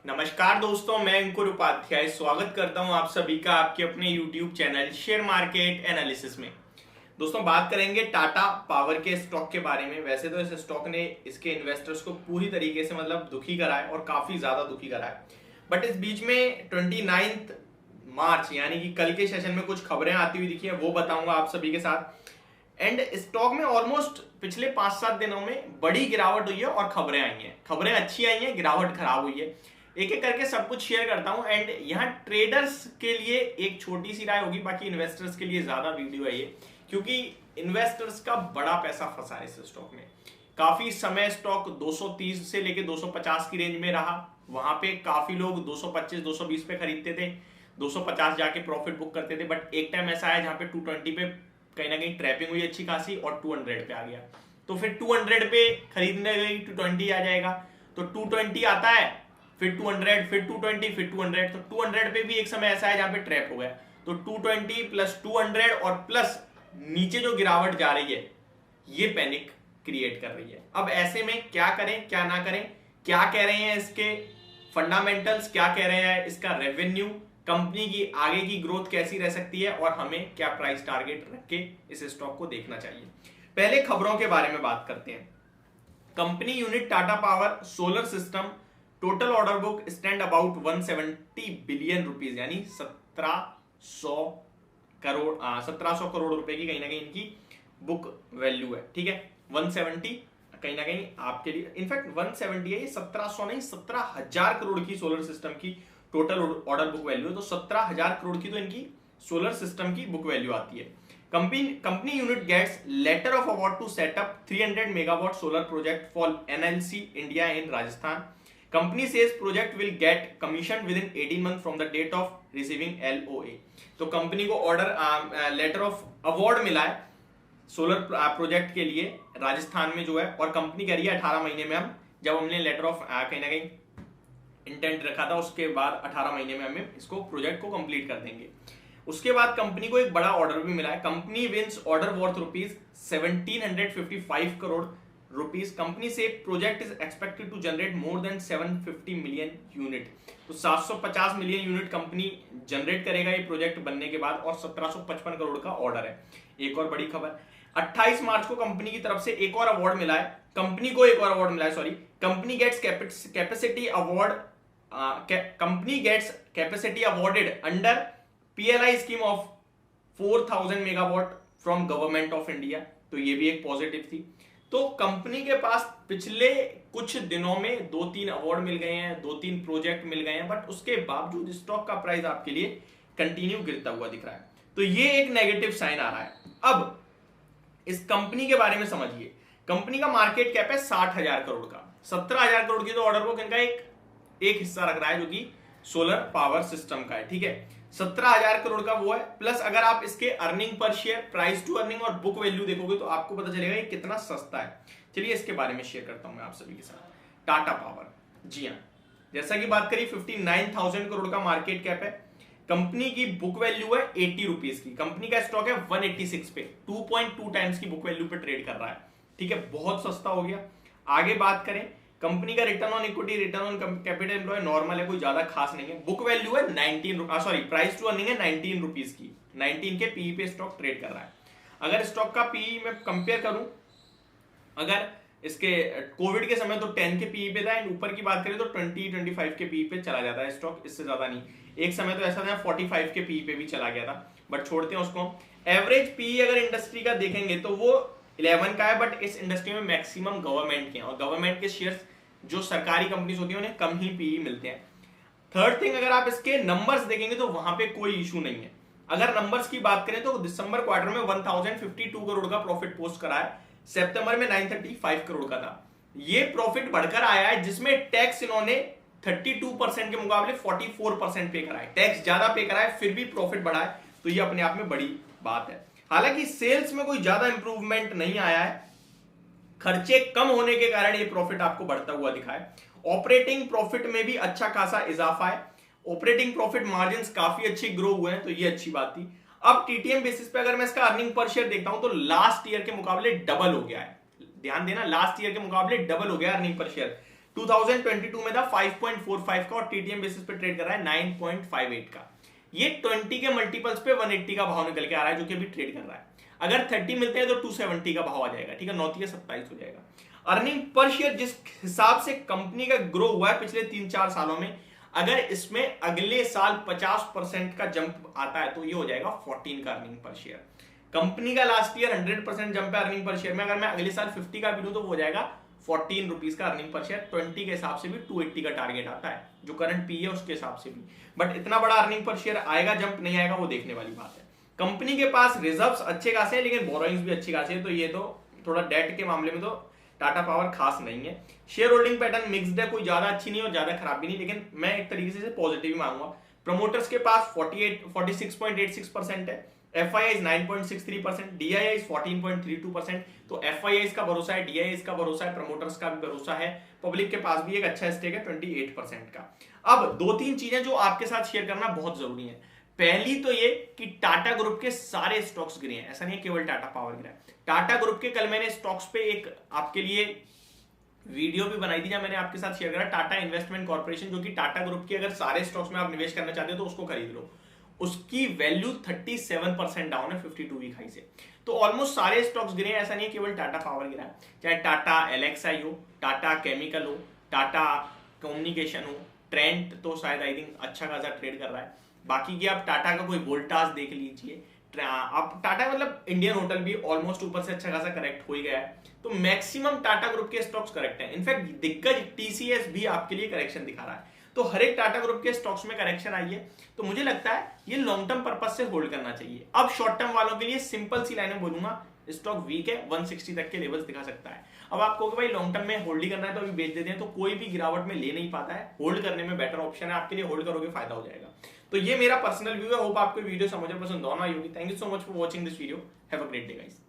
नमस्कार दोस्तों, मैं अंकुर उपाध्याय स्वागत करता हूं आप सभी का आपके अपने YouTube channel share market analysis में। दोस्तों, बात करेंगे टाटा पावर के स्टॉक के बारे में। वैसे तो इस स्टॉक ने इसके इन्वेस्टर्स को पूरी तरीके से दुखी करा है और काफी ज्यादा दुखी करा है। बट इस बीच में 29 मार्च यानी कि कल के सेशन में कुछ खबरें आती हुई दिखी है, वो बताऊंगा आप सभी के साथ। एंड स्टॉक में ऑलमोस्ट पिछले 5-7 दिनों में बड़ी गिरावट हुई है और खबरें आई हैं। खबरें अच्छी आई हैं, गिरावट खराब हुई है। एक एक करके सब कुछ शेयर करता हूं। एंड यहाँ ट्रेडर्स के लिए एक छोटी सी राय होगी, बाकी इन्वेस्टर्स के लिए ज्यादा वीडियो है ये, क्योंकि इन्वेस्टर्स का बड़ा पैसा फंसा है इस स्टॉक में। काफी समय स्टॉक 230 से लेके 250 की रेंज में रहा। वहां पे काफी लोग 225-220 पे खरीदते थे, 250 जाके प्रॉफिट बुक करते थे। बट एक टाइम ऐसा आया जहां पे 220 पे कहीं ना कहीं ट्रैपिंग हुई अच्छी खासी और 200 पे आ गया। तो फिर 200 पे खरीदने गई 220 आ जाएगा, तो 220 आता है, फिर 200, फिर 220, फिर 200। तो 200 पे भी एक समय ऐसा है जहां पे ट्रैप हो गया। तो 220 प्लस 200 और प्लस नीचे जो गिरावट जा रही है, ये पैनिक क्रिएट कर रही है। अब ऐसे में क्या करें क्या ना करें, क्या कह रहे हैं इसके फंडामेंटल्स, क्या कह रहे हैं इसका रेवेन्यू, कंपनी की आगे की ग्रोथ कैसी रह सकती है और हमें क्या प्राइस टारगेट रख के इस स्टॉक को देखना चाहिए। पहले खबरों के बारे में बात करते हैं। Company unit Tata power solar system total order book stand about 170 billion rupees, यानी 1700 करोड़ रुपए की कहीं ना कहीं इनकी बुक वैल्यू है। ठीक है, 170 कहीं ना कहीं आपके लिए, इनफैक्ट 170 है, ये 1700 नहीं 17,000 करोड़ की सोलर सिस्टम की टोटल ऑर्डर बुक वैल्यू है। तो 17,000 करोड़ की तो इनकी सोलर सिस्टम की बुक वैल्यू आती है। Company unit gets letter of award to set up 300 megawatt solar project for NLC India in Rajasthan. Company says project will get commission within 18 month from the date of receiving LOA. तो company को order letter of award मिला है solar project के लिए राजस्थान में जो है, और कंपनी कह रही है 18 महीने में हम, जब हमने लेटर ऑफ कहीं ना कहीं इंटेंट रखा था उसके बाद 18 महीने में हमें इसको प्रोजेक्ट को कंप्लीट कर देंगे। उसके बाद कंपनी को एक बड़ा ऑर्डर भी मिला है। Company wins order worth rupees 1755 crore rupees. Company से project is expected to generate more than 750 million unit. तो 750 मिलियन यूनिट कंपनी जनरेट करेगा ये प्रोजेक्ट बनने के बाद, और 1755 करोड़ का ऑर्डर है। एक और बड़ी खबर, 28 मार्च को कंपनी की तरफ से एक और अवार्ड मिला है, कंपनी को एक और अवार्ड मिला है, sorry, company gets capacity award, company gets capacity awarded under PLI scheme of 4000 megawatt from government of India. तो ये भी एक पॉजिटिव थी। तो कंपनी के पास पिछले कुछ दिनों में 2-3 अवार्ड मिल गए हैं, 2-3 प्रोजेक्ट मिल गए हैं, बट उसके बावजूद स्टॉक का प्राइस आपके लिए कंटिन्यू गिरता हुआ दिख रहा है। तो ये एक नेगेटिव साइन आ रहा है। अब इस कंपनी के बारे में समझिए। कंपनी का मार्केट कैप है 60,000 करोड़ का। 17,000 करोड़ की तो ऑर्डर बुक इनका एक हिस्सा रख रहा है जो कि सोलर पावर सिस्टम का है। ठीक है, 17,000 करोड़ का वो है, प्लस अगर आप इसके अर्निंग पर शेयर, प्राइस टू अर्निंग और बुक वैल्यू देखोगे तो आपको पता चलेगा ये कितना सस्ता है। चलिए इसके बारे में शेयर करता हूं मैं आप सभी के साथ। टाटा पावर, जी हाँ, जैसा कि बात करी 59,000 करोड़ का मार्केट कैप है। कंपनी की बुक वैल्यू है 80 रुपीज की। कंपनी का स्टॉक है 186 पे, 2.2 टाइम्स की बुक वैल्यू पे ट्रेड कर रहा है। ठीक है, बहुत सस्ता हो गया। आगे बात करें, कंपनी का return on equity, return on capital employ normal है, कोई ज्यादा खास नहीं है। बुक वैल्यू है 19, सॉरी, प्राइस टू अर्निंग है 19 रुपीज की। 19 के पीई पे स्टॉक ट्रेड कर रहा है। अगर स्टॉक का पीई में कंपेयर करूं, अगर इसके कोविड के समय तो 10 के पीई पे था, एंड ऊपर की बात करें तो 20-25 के पीई पे चला जाता है स्टॉक, इससे ज्यादा नहीं। एक समय तो ऐसा था 45 के पीई पे भी चला गया था, बट छोड़ते हैं उसको। एवरेज पीई अगर इंडस्ट्री का देखेंगे तो वो 11 का है, बट इस इंडस्ट्री में मैक्सिमम गवर्नमेंट के हैं, और गवर्नमेंट के शेयर्स जो सरकारी कंपनीज होती है उन्हें कम ही पीई मिलते हैं। थर्ड थिंग, अगर आप इसके नंबर्स देखेंगे तो वहां पे कोई इशू नहीं है। अगर नंबर्स की बात करें तो दिसंबर क्वार्टर में 1052 करोड़ का प्रॉफिट पोस्ट करा है, सितंबर में 935 करोड़ का था। ये प्रॉफिट बढ़कर आया है, जिसमें टैक्स इन्होंने 32% के मुकाबले 44% पे करा है। टैक्स ज्यादा पे करा है, फिर भी प्रॉफिट बढ़ा है, तो ये अपने आप में बड़ी बात है। हालांकि सेल्स में कोई ज्यादा इंप्रूवमेंट नहीं आया है, खर्चे कम होने के कारण ये प्रॉफिट आपको बढ़ता हुआ दिखा है। ऑपरेटिंग प्रॉफिट में भी अच्छा खासा इजाफा है। ऑपरेटिंग प्रॉफिट मार्जिन्स काफी अच्छी ग्रो हुए हैं, तो ये अच्छी बात थी। अब टीटीएम बेसिस पे अगर मैं इसका अर्निंग पर शेयर देखता हूं तो लास्ट ईयर के मुकाबले डबल हो गया है। ध्यान देना, लास्ट ईयर के मुकाबले डबल हो गया अर्निंग पर शेयर। 2022 में था 5.45 का और टीटीएम बेसिस पे ट्रेड कर रहा है 9.58 का। ये 20 के मल्टीपल्स पे 180 का भाव निकल के आ रहा है, जो कि अभी ट्रेड कर रहा है। अगर 30 मिलते हैं तो 270 का भाव आ जाएगा, ठीक है, 9 के 27 हो जाएगा। अर्निंग पर शेयर जिस हिसाब से कंपनी का ग्रो हुआ है पिछले 3-4 सालों में, अगर इसमें अगले साल 50% का जंप आता है तो ये हो जाएगा 14 का अर्निंग पर शेयर। कंपनी का लास्ट ईयर 100% जंप है अर्निंग पर शेयर में, अगर मैं अगले साल 50 का भी लूं तो वो हो जाएगा 14 रुपीज का अर्निंग पर शेयर। 20 के हिसाब से भी 280 का टारगेट आता है, जो करंट पी है उसके हिसाब से भी। बट इतना बड़ा अर्निंग पर शेयर आएगा जंप नहीं आएगा वो देखने वाली बात है। कंपनी के पास रिजर्व्स अच्छे खासे हैं, लेकिन बोरोइंग्स भी अच्छी खासी है, तो ये तो थोड़ा डेट के मामले में तो टाटा पावर खास नहीं है। शेयर होल्डिंग पैटर्न मिक्स्ड है, कोई ज्यादा अच्छी नहीं और ज्यादा खराब भी नहीं, लेकिन मैं एक तरीके से पॉजिटिव मानूंगा। प्रमोटर्स के पास 46.86% है, FII 9.63%, DII 14.32%। तो FII का भरोसा है, DII का भरोसा है, प्रमोटर्स का भी भरोसा है, पब्लिक के पास भी एक अच्छा स्टेक है 28% का। अब 2-3 चीजें जो आपके साथ शेयर करना बहुत जरूरी है। पहली तो ये कि टाटा ग्रुप के सारे स्टॉक्स गिरे हैं, ऐसा नहीं है केवल टाटा पावर गिरा है। टाटा ग्रुप के कल मैंने स्टॉक्स पे एक आपके लिए वीडियो भी बनाई थी जहां मैंने आपके साथ शेयर करा टाटा इन्वेस्टमेंट कॉर्पोरेशन, जो कि टाटा ग्रुप के अगर सारे स्टॉक्स में आप निवेश करना चाहते हो तो उसको खरीद लो। उसकी वैल्यू 37% डाउन है 52 वीक हाई से। तो ऑलमोस्ट सारे स्टॉक्स गिरे हैं, ऐसा नहीं है केवल टाटा पावर गिरा है। चाहे टाटा LXI हो, टाटा केमिकल हो, टाटा कम्युनिकेशन हो, ट्रेंट तो शायद आई थिंक अच्छा खासा ट्रेड कर रहा है। बाकी की आप टाटा का कोई वोल्टास देख लीजिए, आप टाटा मतलब इंडियन होटल भी ऑलमोस्ट ऊपर से अच्छा खासा करेक्ट हो ही गया है। तो मैक्सिमम टाटा ग्रुप के स्टॉक्स करेक्ट हैं। इनफैक्ट दिग्गज TCS भी आपके लिए करेक्शन दिखा रहा है। तो हर एक टाटा ग्रुप के स्टॉक्स में करेक्शन आई है, तो मुझे लगता है ये लॉन्ग टर्म पर्पज से होल्ड करना चाहिए। अब शॉर्ट टर्म वालों के लिए सिंपल सी लाइनें बोलूंगा, स्टॉक वीक है, 160 तक के लेवल्स दिखा सकता है। अब आपको भाई लॉन्ग टर्म में होल्ड ही करना है तो अभी बेच देते हैं, तो कोई भी गिरावट में ले नहीं पाता है। होल्ड करने में बेटर ऑप्शन है आपके लिए, होल्ड करोगे फायदा हो जाएगा। तो ये मेरा पर्सनल व्यू है। होप आपको वीडियो समझ पसंद होना होगी। Thank you so much for watching this video. Have a great day guys.